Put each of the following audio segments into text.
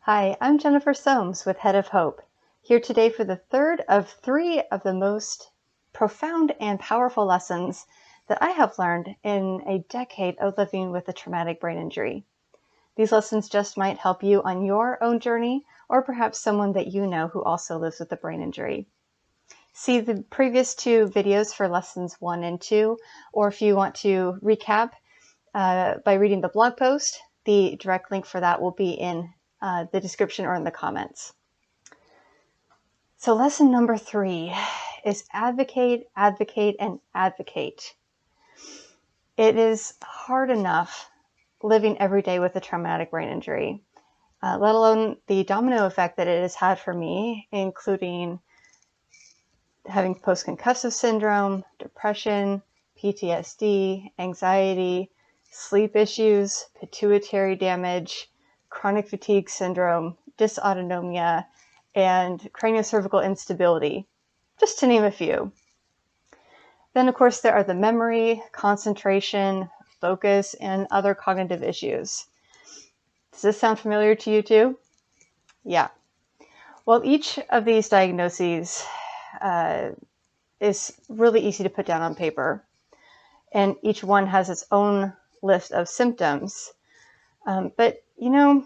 Hi, I'm Jennifer Soames with Head of Hope, here today for the third of three of the most profound and powerful lessons that I have learned in a decade of living with a traumatic brain injury. These lessons just might help you on your own journey, or perhaps someone that you know who also lives with a brain injury. See the previous two videos for lessons 1 and 2, or if you want to recap by reading the blog post, the direct link for that will be in the description or in the comments. So lesson number 3 is advocate, advocate, and advocate. It is hard enough living every day with a traumatic brain injury, let alone the domino effect that it has had for me, including having post-concussive syndrome, depression, PTSD, anxiety, sleep issues, pituitary damage, chronic fatigue syndrome, dysautonomia, and craniocervical instability, just to name a few. Then, of course, there are the memory, concentration, focus, and other cognitive issues. Does this sound familiar to you too? Yeah. Well, each of these diagnoses is really easy to put down on paper, and each one has its own list of symptoms. But, you know,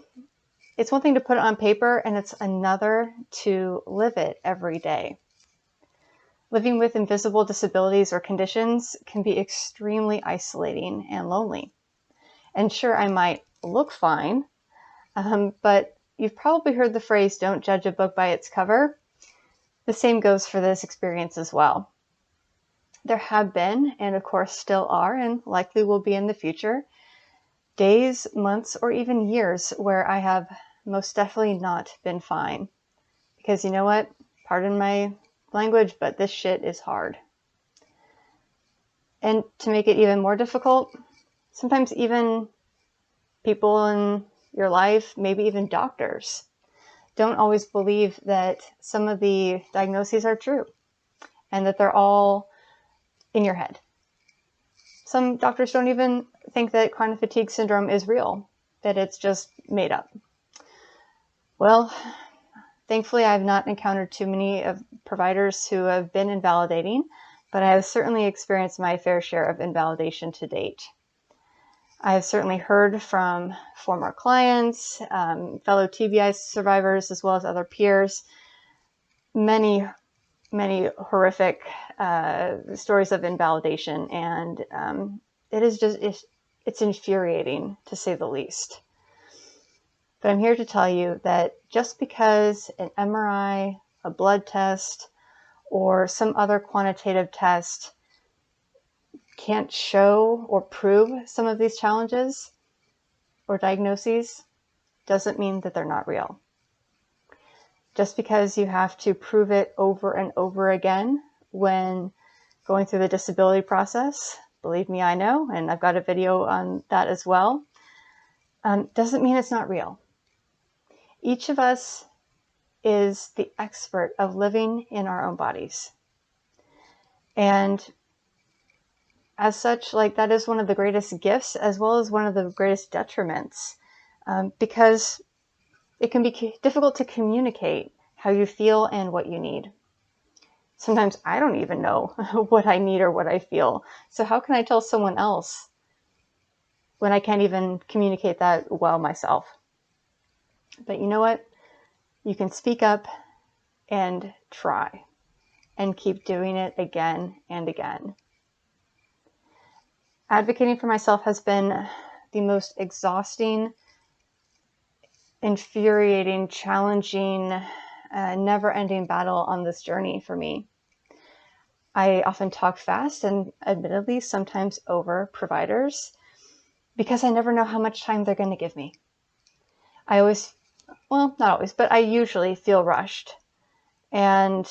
it's one thing to put it on paper, and it's another to live it every day. Living with invisible disabilities or conditions can be extremely isolating and lonely. And sure, I might look fine, but you've probably heard the phrase, "Don't judge a book by its cover." The same goes for this experience as well. There have been, and of course still are, and likely will be in the future, days, months, or even years where I have most definitely not been fine. Because you know what? Pardon my language, but this shit is hard. And to make it even more difficult, sometimes even people in your life, maybe even doctors, don't always believe that some of the diagnoses are true and that they're all in your head. Some doctors don't even think that chronic fatigue syndrome is real, that it's just made up. Well, thankfully, I have not encountered too many of providers who have been invalidating, but I have certainly experienced my fair share of invalidation to date. I have certainly heard from former clients, fellow TBI survivors, as well as other peers, many horrific stories of invalidation, and it is just, it's infuriating, to say the least. But I'm here to tell you that just because an MRI, a blood test, or some other quantitative test can't show or prove some of these challenges or diagnoses doesn't mean that they're not real. Just because you have to prove it over and over again when going through the disability process, believe me, I know, and I've got a video on that as well, doesn't mean it's not real. Each of us is the expert of living in our own bodies. And as such, like, that is one of the greatest gifts as well as one of the greatest detriments, because it can be difficult to communicate how you feel and what you need. Sometimes I don't even know what I need or what I feel. So how can I tell someone else when I can't even communicate that well myself? But you know what? You can speak up and try and keep doing it again and again. Advocating for myself has been the most exhausting, infuriating, challenging, never-ending battle on this journey for me. I often talk fast and admittedly sometimes over providers because I never know how much time they're going to give me. I always, well, not always, but I usually feel rushed. And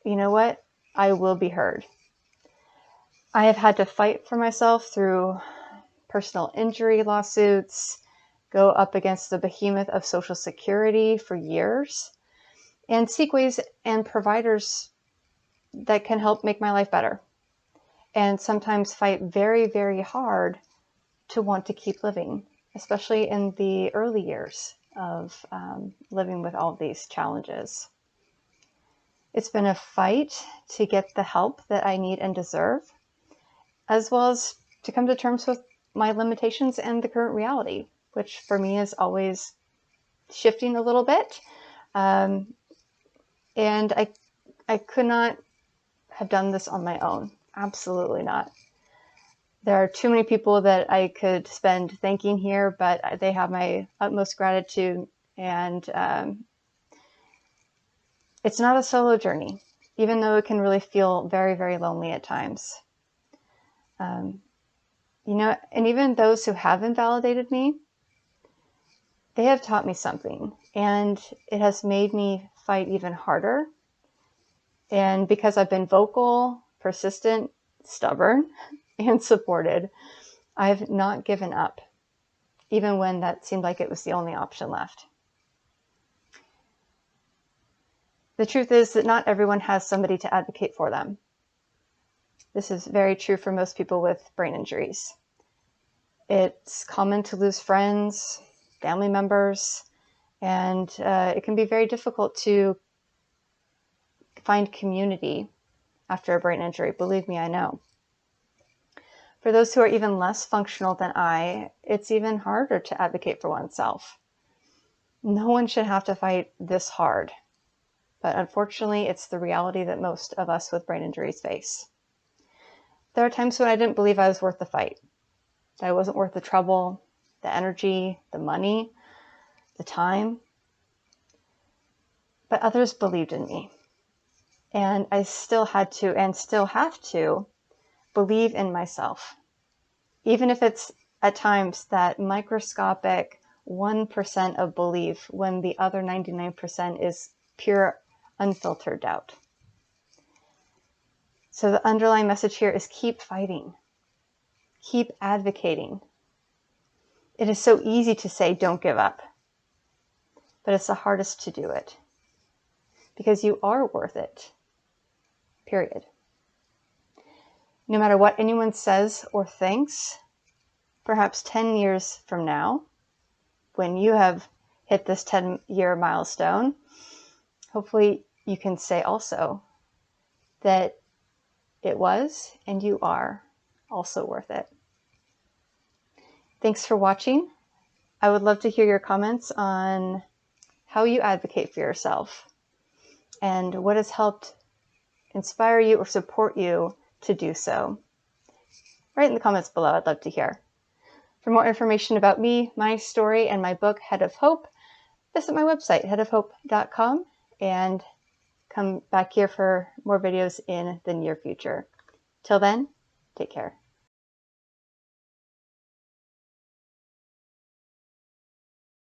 you know what? I will be heard. I have had to fight for myself through personal injury lawsuits, go up against the behemoth of Social Security for years, and seek ways and providers that can help make my life better. And sometimes fight very, very hard to want to keep living, especially in the early years of living with all of these challenges. It's been a fight to get the help that I need and deserve, as well as to come to terms with my limitations and the current reality, which for me is always shifting a little bit. And I could not have done this on my own. Absolutely not. There are too many people that I could spend thanking here, but they have my utmost gratitude. And it's not a solo journey, even though it can really feel very, very lonely at times. You know, and even those who have invalidated me, they have taught me something, and it has made me fight even harder. And because I've been vocal, persistent, stubborn, and supported, I've not given up, even when that seemed like it was the only option left. The truth is that not everyone has somebody to advocate for them. This is very true for most people with brain injuries. It's common to lose friends, family members, and it can be very difficult to find community after a brain injury. Believe me, I know. For those who are even less functional than I, it's even harder to advocate for oneself. No one should have to fight this hard, but unfortunately, it's the reality that most of us with brain injuries face. There are times when I didn't believe I was worth the fight, that I wasn't worth the trouble, the energy, the money, the time, but others believed in me. And I still had to, and still have to, believe in myself. Even if it's at times that microscopic 1% of belief when the other 99% is pure, unfiltered doubt. So the underlying message here is keep fighting. Keep advocating. It is so easy to say, don't give up. But it's the hardest to do it. Because you are worth it. Period. No matter what anyone says or thinks, perhaps 10 years from now, when you have hit this 10-year milestone, hopefully you can say also that it was and you are also worth it. Thanks for watching. I would love to hear your comments on how you advocate for yourself and what has helped inspire you or support you to do so. Write in the comments below. I'd love to hear. For more information about me, my story, and my book, Head of Hope, visit my website, headofhope.com, and come back here for more videos in the near future. Till then, take care.